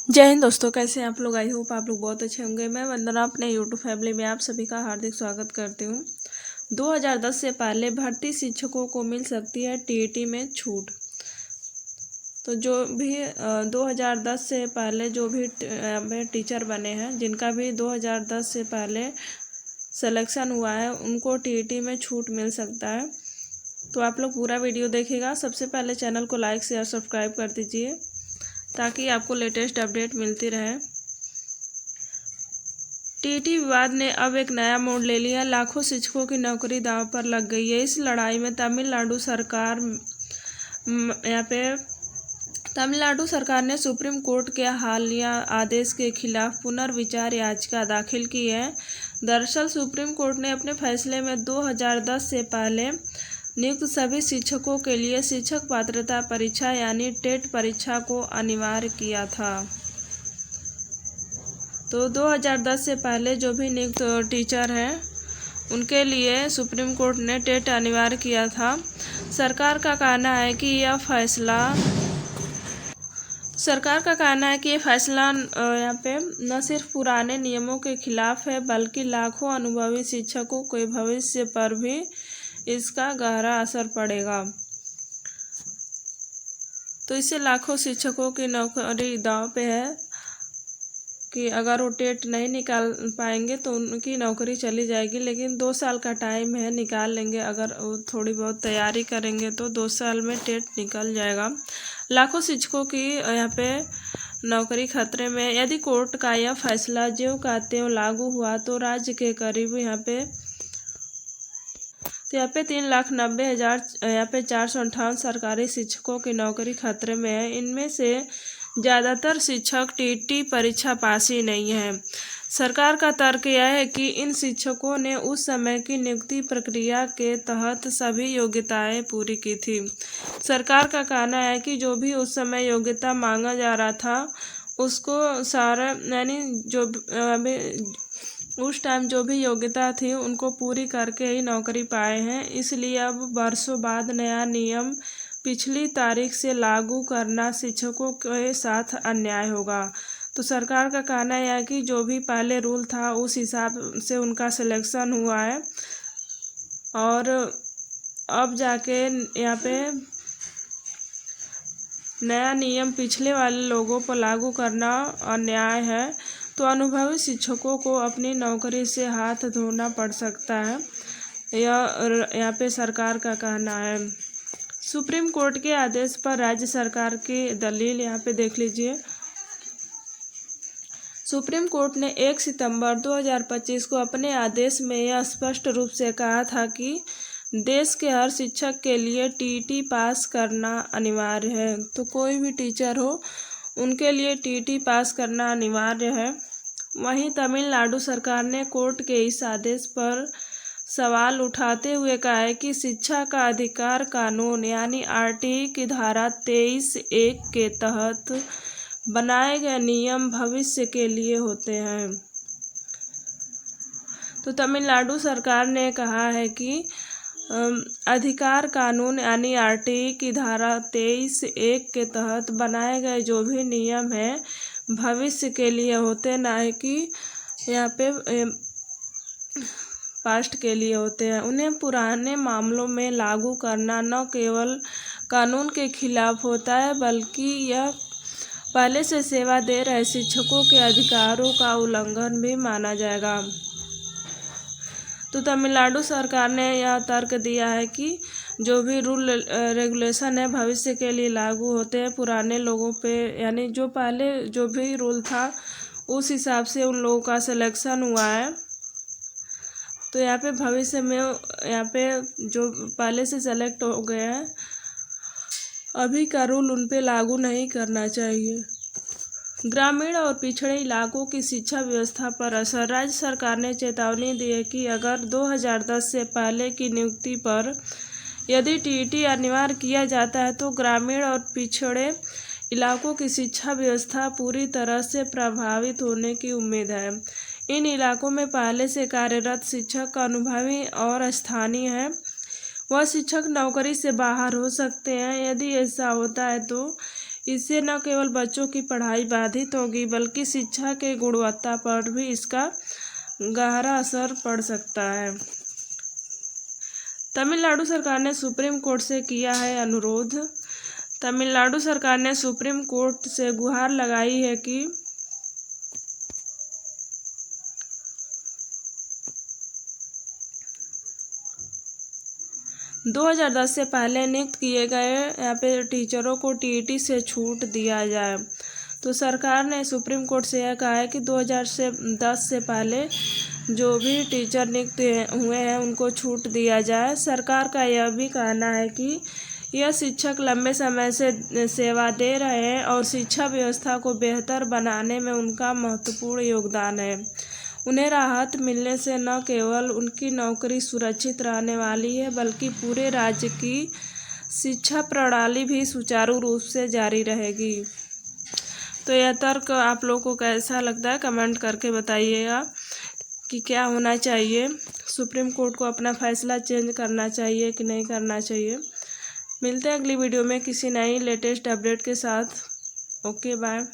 जय हिंद दोस्तों, कैसे हैं आप लोग। आई होप आप लोग बहुत अच्छे होंगे। मैं वंदना अपने यूट्यूब फैमिली में आप सभी का हार्दिक स्वागत करती हूँ। 2010 से पहले भर्ती शिक्षकों को मिल सकती है टीईटी में छूट। तो जो भी 2010 से पहले जो भी टीचर बने हैं, जिनका भी 2010 से पहले सिलेक्शन हुआ है, उनको टीईटी में छूट मिल सकता है। तो आप लोग पूरा वीडियो देखिएगा। सबसे पहले चैनल को लाइक शेयर सब्सक्राइब कर दीजिए ताकि आपको लेटेस्ट अपडेट मिलती रहे। टीईटी विवाद ने अब एक नया मोड़ ले लिया। लाखों शिक्षकों की नौकरी दांव पर लग गई है। इस लड़ाई में तमिलनाडु सरकार ने सुप्रीम कोर्ट के हालिया आदेश के खिलाफ पुनर्विचार याचिका दाखिल की है। दरअसल सुप्रीम कोर्ट ने अपने फैसले में 2010 से पहले नियुक्त सभी शिक्षकों के लिए शिक्षक पात्रता परीक्षा यानी टेट परीक्षा को अनिवार्य किया था। तो 2010 से पहले जो भी नियुक्त टीचर हैं, उनके लिए सुप्रीम कोर्ट ने टेट अनिवार्य किया था। सरकार का कहना है कि यह फैसला यहाँ पे न सिर्फ पुराने नियमों के खिलाफ है, बल्कि लाखों अनुभवी शिक्षकों के भविष्य पर भी इसका गहरा असर पड़ेगा। तो इससे लाखों शिक्षकों की नौकरी दांव पे है कि अगर वो टेट नहीं निकाल पाएंगे तो उनकी नौकरी चली जाएगी। लेकिन 2 साल का टाइम है, निकाल लेंगे। अगर वो थोड़ी बहुत तैयारी करेंगे तो 2 साल में टेट निकल जाएगा। लाखों शिक्षकों की यहाँ पे नौकरी खतरे में। यदि कोर्ट का यह फैसला ज्यों का त्यों लागू हुआ तो राज्य के करीब यहाँ पे 3,90,000 458 सरकारी शिक्षकों की नौकरी खतरे में है। इनमें से ज़्यादातर शिक्षक टीईटी परीक्षा पास ही नहीं है। सरकार का तर्क यह है कि इन शिक्षकों ने उस समय की नियुक्ति प्रक्रिया के तहत सभी योग्यताएं पूरी की थी। सरकार का कहना है कि जो भी उस समय योग्यता मांगा जा रहा था, उसको सारा यानी उस टाइम जो भी योग्यता थी उनको पूरी करके ही नौकरी पाए हैं। इसलिए अब वर्षों बाद नया नियम पिछली तारीख से लागू करना शिक्षकों के साथ अन्याय होगा। तो सरकार का कहना है कि जो भी पहले रूल था उस हिसाब से उनका सिलेक्शन हुआ है, और अब जाके यहाँ पे नया नियम पिछले वाले लोगों पर लागू करना अन्याय है। तो अनुभवी शिक्षकों को अपनी नौकरी से हाथ धोना पड़ सकता है, यह यहाँ पे सरकार का कहना है। सुप्रीम कोर्ट के आदेश पर राज्य सरकार की दलील यहाँ पे देख लीजिए। सुप्रीम कोर्ट ने 1 सितंबर 2025 को अपने आदेश में यह स्पष्ट रूप से कहा था कि देश के हर शिक्षक के लिए टीईटी पास करना अनिवार्य है। तो कोई भी टीचर हो, उनके लिए टीईटी पास करना अनिवार्य है। वहीं तमिलनाडु सरकार ने कोर्ट के इस आदेश पर सवाल उठाते हुए कहा है कि शिक्षा का अधिकार कानून यानी आरटीई की धारा 23(1) के तहत बनाए गए नियम भविष्य के लिए होते हैं। तो तमिलनाडु सरकार ने कहा है कि अधिकार कानून यानी आरटीई की धारा 23(1) के तहत बनाए गए जो भी नियम हैं भविष्य के लिए होते, ना है कि यहाँ पे पास्ट के लिए होते हैं। उन्हें पुराने मामलों में लागू करना न केवल कानून के खिलाफ होता है, बल्कि यह पहले से सेवा दे रहे शिक्षकों के अधिकारों का उल्लंघन भी माना जाएगा। तो तमिलनाडु सरकार ने यह तर्क दिया है कि जो भी रूल रेगुलेशन है भविष्य के लिए लागू होते हैं पुराने लोगों पे, यानी जो पहले जो भी रूल था उस हिसाब से उन लोगों का सिलेक्शन हुआ है। तो यहाँ पे भविष्य में यहाँ पे जो पहले से सेलेक्ट हो गए हैं, अभी का रूल उन पे लागू नहीं करना चाहिए। ग्रामीण और पिछड़े इलाकों की शिक्षा व्यवस्था पर असर। राज्य सरकार ने चेतावनी दी है कि अगर 2010 से पहले की नियुक्ति पर यदि टीईटी अनिवार्य किया जाता है तो ग्रामीण और पिछड़े इलाकों की शिक्षा व्यवस्था पूरी तरह से प्रभावित होने की उम्मीद है। इन इलाकों में पहले से कार्यरत शिक्षक अनुभवी और स्थानीय हैं। वह शिक्षक नौकरी से बाहर हो सकते हैं। यदि ऐसा होता है तो इससे न केवल बच्चों की पढ़ाई बाधित होगी बल्कि शिक्षा के गुणवत्ता पर भी इसका गहरा असर पड़ सकता है। तमिलनाडु सरकार ने सुप्रीम कोर्ट से किया है अनुरोध। तमिलनाडु सरकार ने सुप्रीम कोर्ट से गुहार लगाई है कि 2010 से पहले नियुक्त किए गए यहाँ पे टीचरों को टीईटी से छूट दिया जाए। तो सरकार ने सुप्रीम कोर्ट से यह कहा है कि 2010 से पहले जो भी टीचर नियुक्त हुए हैं उनको छूट दिया जाए। सरकार का यह भी कहना है कि यह शिक्षक लंबे समय से सेवा दे रहे हैं और शिक्षा व्यवस्था को बेहतर बनाने में उनका महत्वपूर्ण योगदान है। उन्हें राहत मिलने से न केवल उनकी नौकरी सुरक्षित रहने वाली है बल्कि पूरे राज्य की शिक्षा प्रणाली भी सुचारू रूप से जारी रहेगी। तो यह तर्क आप लोगों को कैसा लगता है कमेंट करके बताइएगा कि क्या होना चाहिए, सुप्रीम कोर्ट को अपना फैसला चेंज करना चाहिए कि नहीं करना चाहिए। मिलते हैं अगली वीडियो में किसी नई लेटेस्ट अपडेट के साथ। Okay bye.